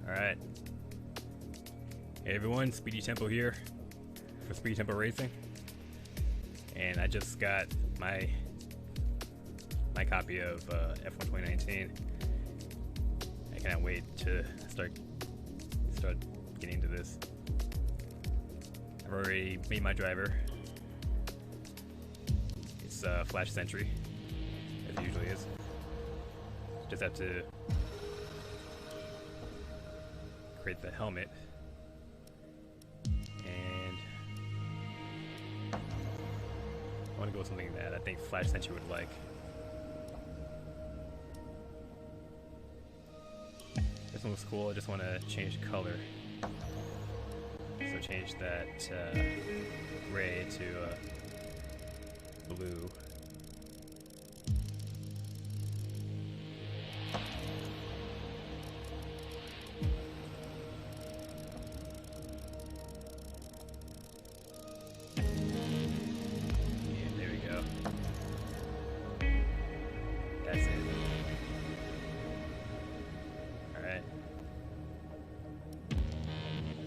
Alright. Hey everyone, Speedy Tempo here for Speedy Tempo Racing. And I just got my copy of F1 2019. I cannot wait to start getting into this. I've already made my driver. It's Flash Sentry, as it usually is. Just have to create the helmet, and I want to go with something that I think Flash Sentry would like. This one looks cool. I just want to change color, so change that gray to blue.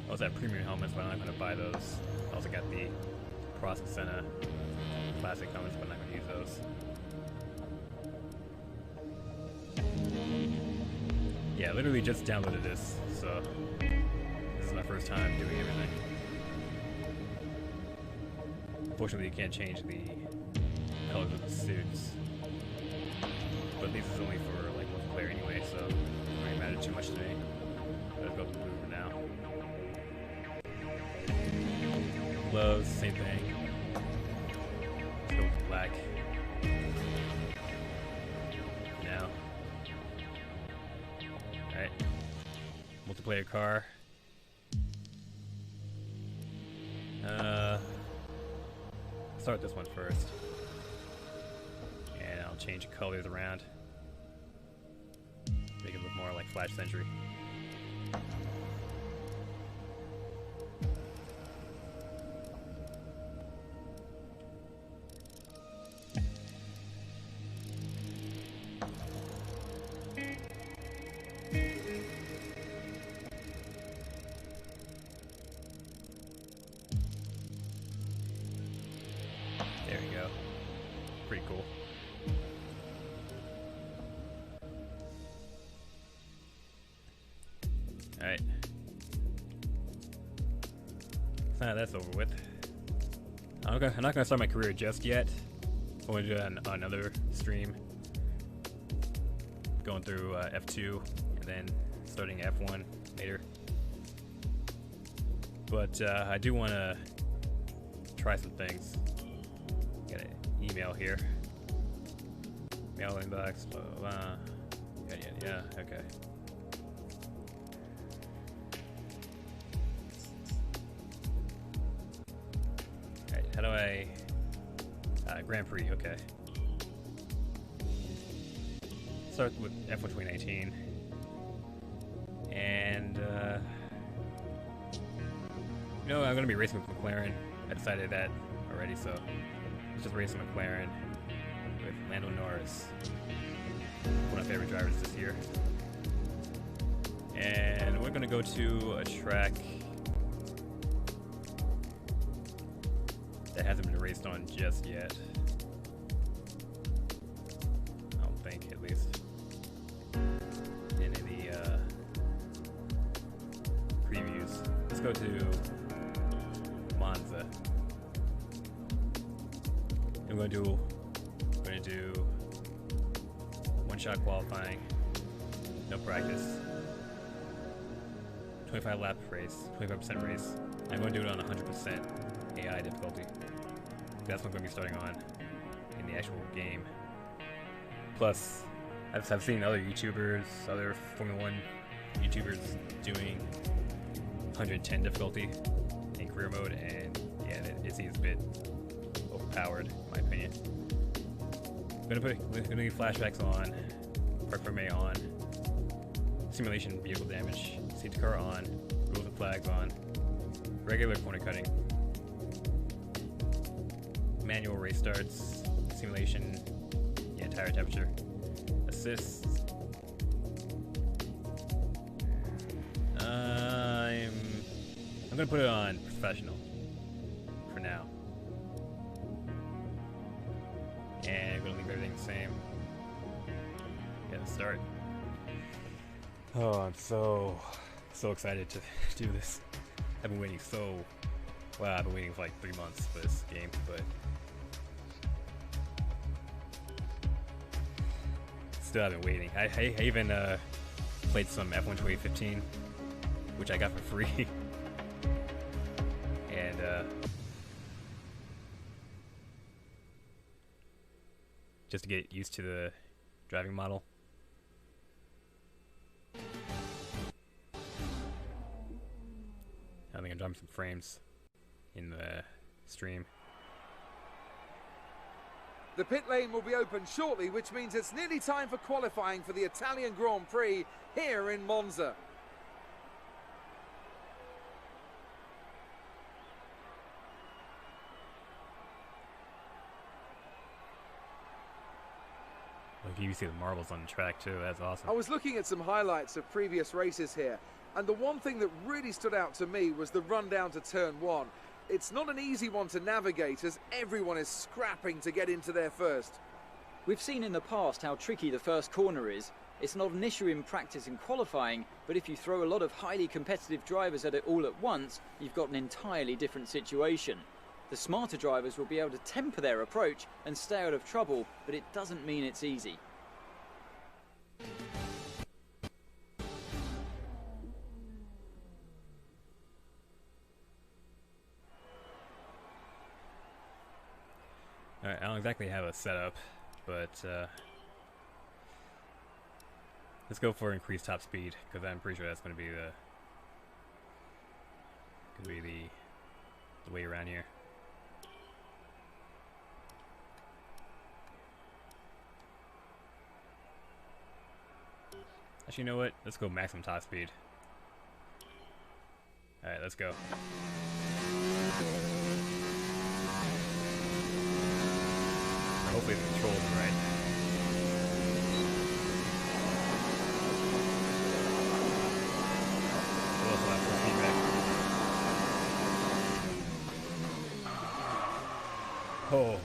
I also have premium helmets, but I'm not going to buy those. I also got the Prost Senna classic helmets, but I'm not going to use those. Yeah, I literally just downloaded this, so this is my first time doing everything. Unfortunately, you can't change the colors of the suits, but this is only for like multiplayer anyway, so it doesn't really matter too much to me. Let's go with blue for now. Gloves, same thing. Let's go with black. Now. Alright. Multiplayer car. Start this one first. And I'll change the colors around. Make it look more like Flash Sentry. There we go. Pretty cool. Alright. So that's over with. I'm not going to start my career just yet. I'm going to do another stream. Going through F2 and then starting F1 later. But I do want to try some things. Got an email here. Mail inbox, blah, blah, blah. Yeah, okay. Alright, how do I... Grand Prix, okay. Start with F1 2019. And, you know, I'm going to be racing with McLaren. I decided that already, so let's just race McLaren with Lando Norris, one of my favorite drivers this year. And we're going to go to a track that hasn't been raced on just yet. I don't think, at least. In any previews. Let's go to Monza. I'm going to do one-shot qualifying, no practice, 25 lap race, 25% race. I'm going to do it on 100% AI difficulty. That's what I'm going to be starting on in the actual game. Plus, I've seen other YouTubers, other Formula 1 YouTubers doing 110 difficulty in career mode, and yeah, it seems a bit overpowered, in my opinion. I'm gonna leave flashbacks on, park permit on, simulation vehicle damage, safety car on, rules and flags on, regular corner cutting, manual race starts, simulation, yeah, tire temperature, assists, I'm gonna put it on professional for now. And I'm gonna leave everything the same. Get to start. Oh, I'm so excited to do this. I've been waiting I've been waiting for like 3 months for this game, but still I've been waiting. I even played some F1 2015, which I got for free. And just to get used to the driving model. I think I'm dropping some frames in the stream. The pit lane will be open shortly, which means it's nearly time for qualifying for the Italian Grand Prix here in Monza. Look, you see the marbles on the track too. That's awesome. I was looking at some highlights of previous races here, and the one thing that really stood out to me was the run down to turn 1. It's not an easy one to navigate as everyone is scrapping to get into there first. We've seen in the past how tricky the first corner is. It's not an issue in practice and qualifying, but if you throw a lot of highly competitive drivers at it all at once, you've got an entirely different situation. The smarter drivers will be able to temper their approach and stay out of trouble, but it doesn't mean it's easy. Alright, I don't exactly have a setup, but let's go for increased top speed, because I'm pretty sure that's going to be the way around here. Actually, you know what? Let's go maximum top speed. Alright, let's go. Hopefully the controls are right. We'll also have full feedback. Oh.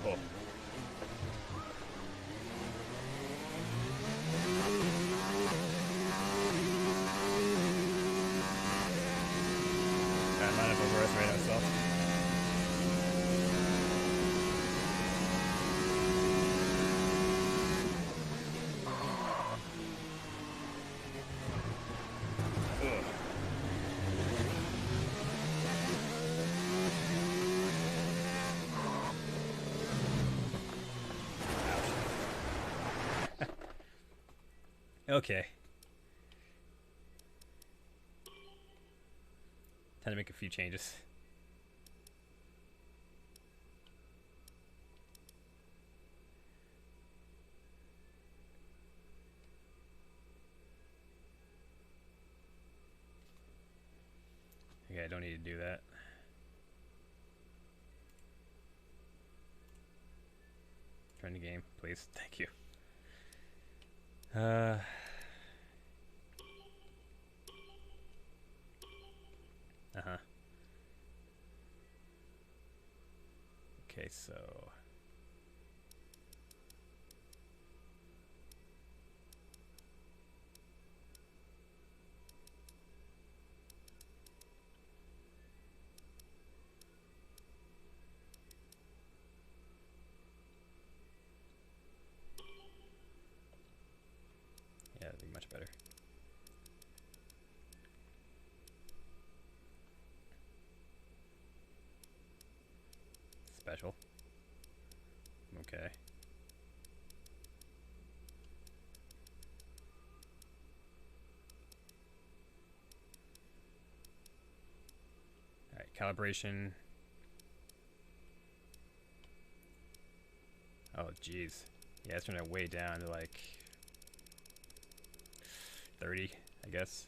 I might have overestimated myself. Okay. Time to make a few changes. Okay, I don't need to do that. Turn the game, please. Thank you. Okay, so yeah, that'd be much better. Special. Okay. Alright, calibration. Oh, jeez. Yeah, it's turned it way down to like 30, I guess.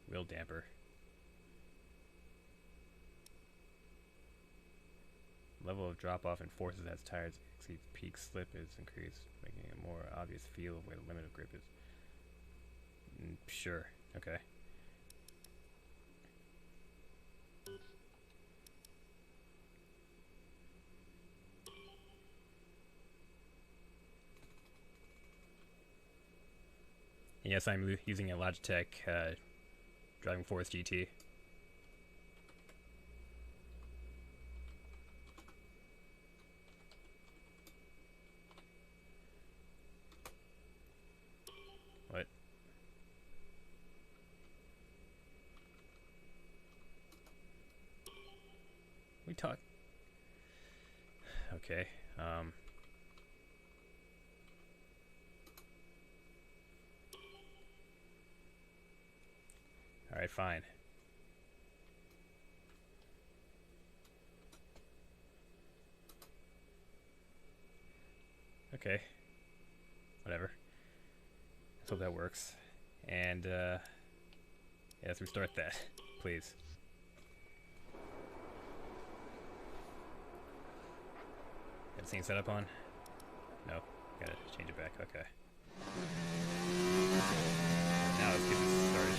Wheel damper. Level of drop-off in forces as tires exceeds peak slip is increased, making it a more obvious feel of where the limit of grip is. Sure. Okay. Yes, I'm using a Logitech Driving Force GT. What? We talk. Okay. All right, fine. Okay. Whatever. Let's hope that works. And, yeah, let's restart that, please. Got the scene set up on? No. Gotta change it back. Okay. Now let's get this started.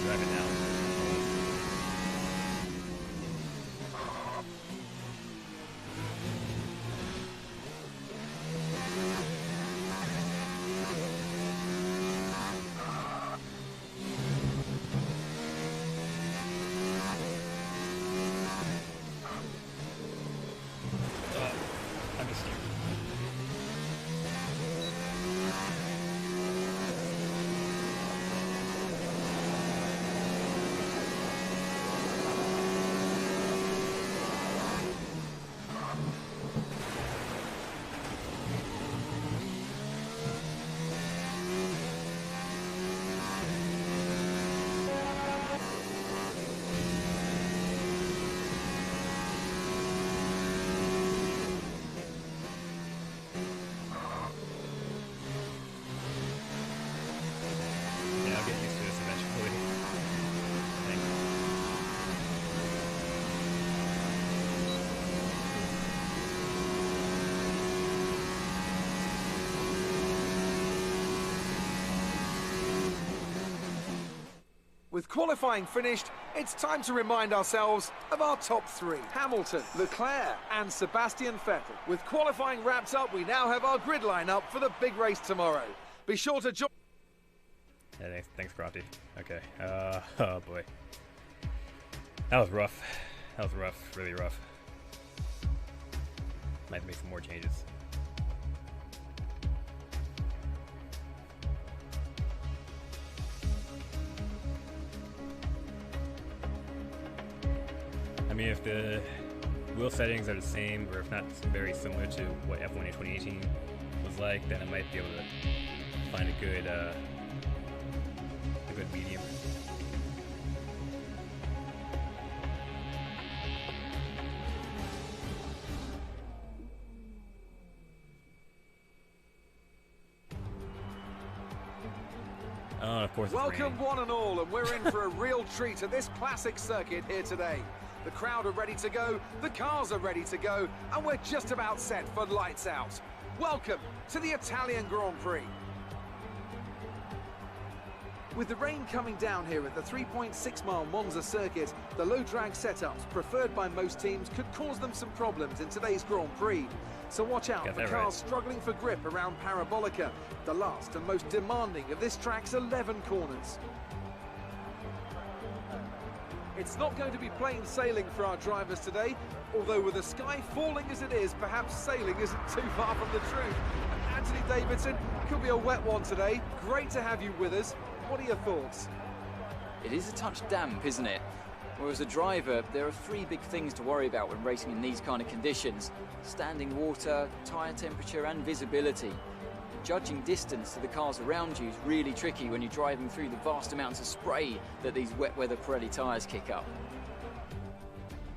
Drive it now. I'm just here. Yeah, I'll get used to this eventually. Thanks. With qualifying finished, it's time to remind ourselves of our top three. Hamilton, Leclerc and Sebastian Vettel. With qualifying wrapped up, we now have our grid lineup for the big race tomorrow. Be sure to join... Yeah, thanks, Crofty. Okay. Oh boy. That was rough. That was rough. Really rough. Might have to make some more changes. I mean, if the wheel settings are the same, or if not very similar to what F1 in 2018 was like, then I might be able to find a good medium. Oh, of course it's Welcome raining. one and all, and we're in for a real treat at this classic circuit here today. The crowd are ready to go, the cars are ready to go, and we're just about set for lights out. Welcome to the Italian Grand Prix. With the rain coming down here at the 3.6-mile Monza circuit, the low drag setups preferred by most teams could cause them some problems in today's Grand Prix. So watch out for cars struggling for grip around Parabolica, the last and most demanding of this track's 11 corners. It's not going to be plain sailing for our drivers today, although with the sky falling as it is, perhaps sailing isn't too far from the truth. And Anthony Davidson, could be a wet one today. Great to have you with us. What are your thoughts? It is a touch damp, isn't it? Well, as a driver, there are three big things to worry about when racing in these kind of conditions: standing water, tyre temperature and visibility. judging distance to the cars around you is really tricky when you're driving through the vast amounts of spray that these wet weather Pirelli tyres kick up.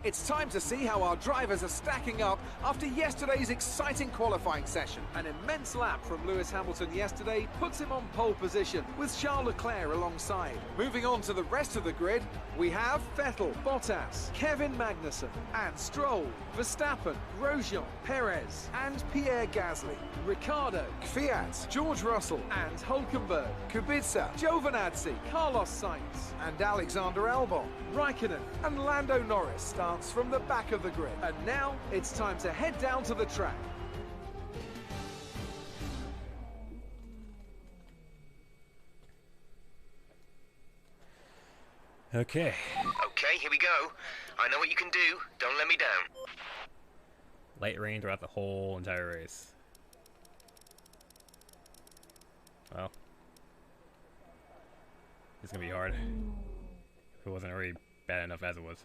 It's time to see how our drivers are stacking up after yesterday's exciting qualifying session. An immense lap from Lewis Hamilton yesterday puts him on pole position, with Charles Leclerc alongside. Moving on to the rest of the grid, we have Vettel, Bottas, Kevin Magnussen, and Stroll, Verstappen, Grosjean, Perez, and Pierre Gasly, Ricciardo, Kvyat, George Russell, and Hulkenberg, Kubica, Giovinazzi, Carlos Sainz, and Alexander Albon. Raikkonen and Lando Norris starts from the back of the grid. And now it's time to head down to the track. Okay. Okay, here we go. I know what you can do. Don't let me down. Light rain throughout the whole entire race. Well, it's gonna be hard. It wasn't already bad enough as it was.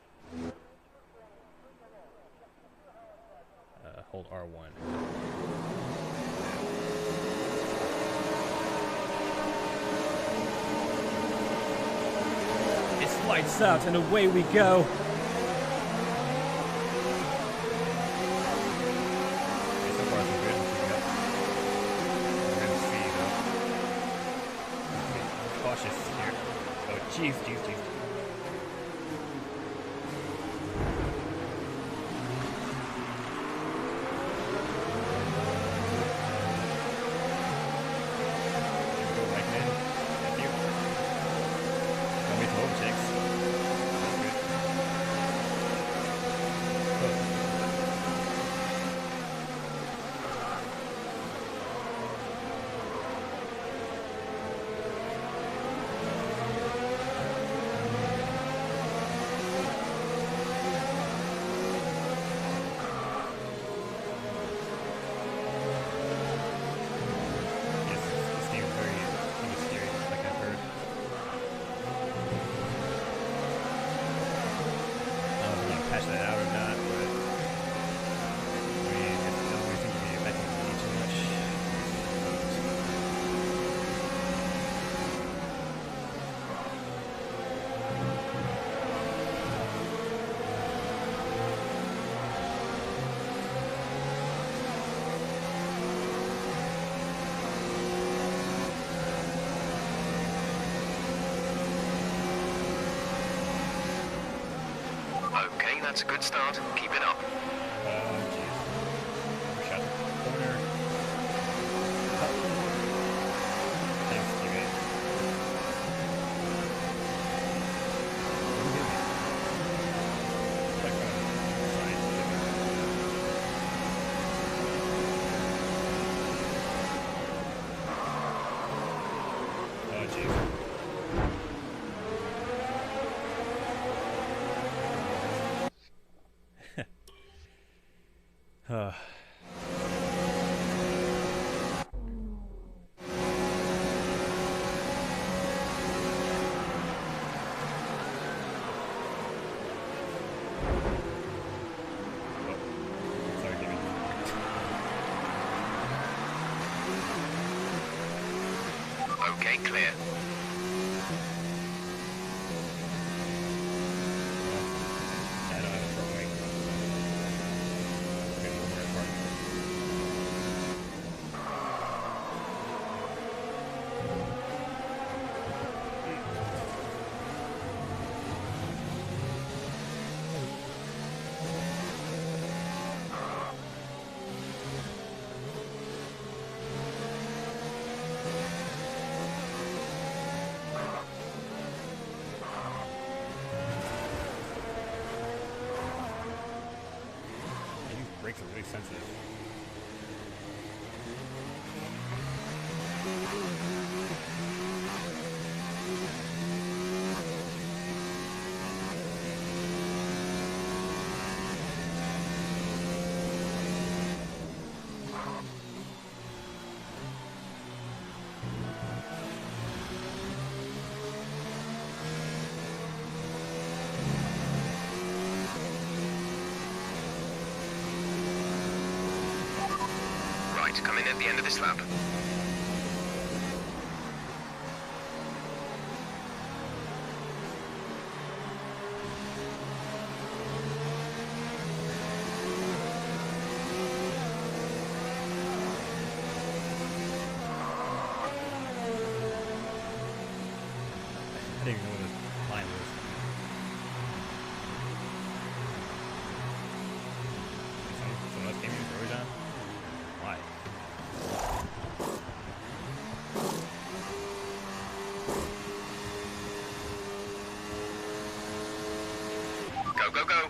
Hold R1. It's lights out and away we go. So far so good. We're gonna see though. Be cautious here. Oh jeez. That's a good start. Keep it up. Shut the corner. Thanks, teammate. Oh, jeez. Okay, clear. Brakes are really sensitive. Come in at the end of this lap. Go, go, go.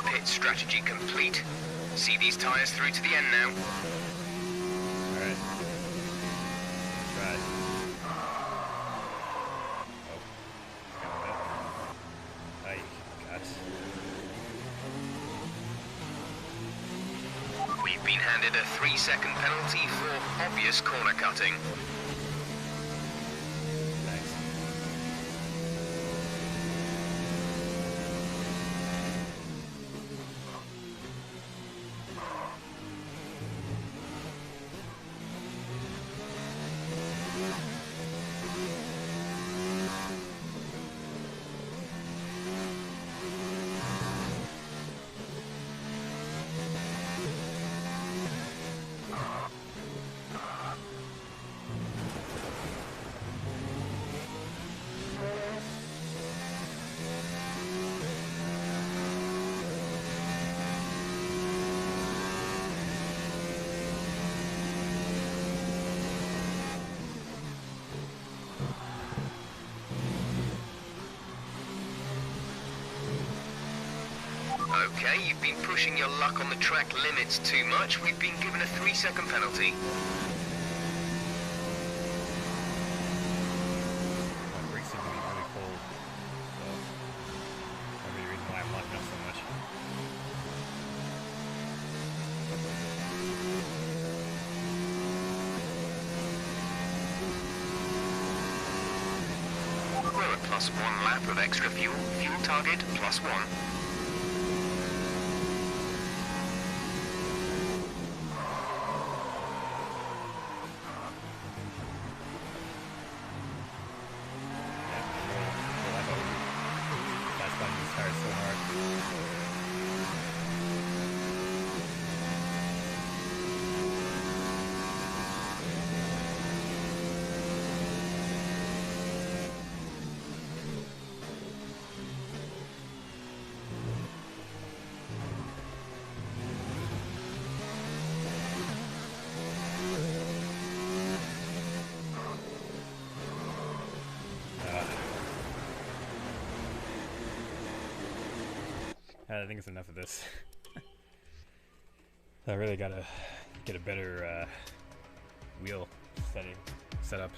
Pit strategy complete. See these tyres through to the end now. Alright. Right. Oh. Ay, God. We've been handed a 3-second penalty for obvious corner cutting. Nice. Okay, you've been pushing your luck on the track limits too much. We've been given a 3-second penalty. My brakes seem to be really cold, so that's maybe the reason why I'm locking up so much. We're at +1 lap of extra fuel. Fuel target +1. That's why these tires so hard. I think it's enough of this. I really gotta get a better wheel setting set up.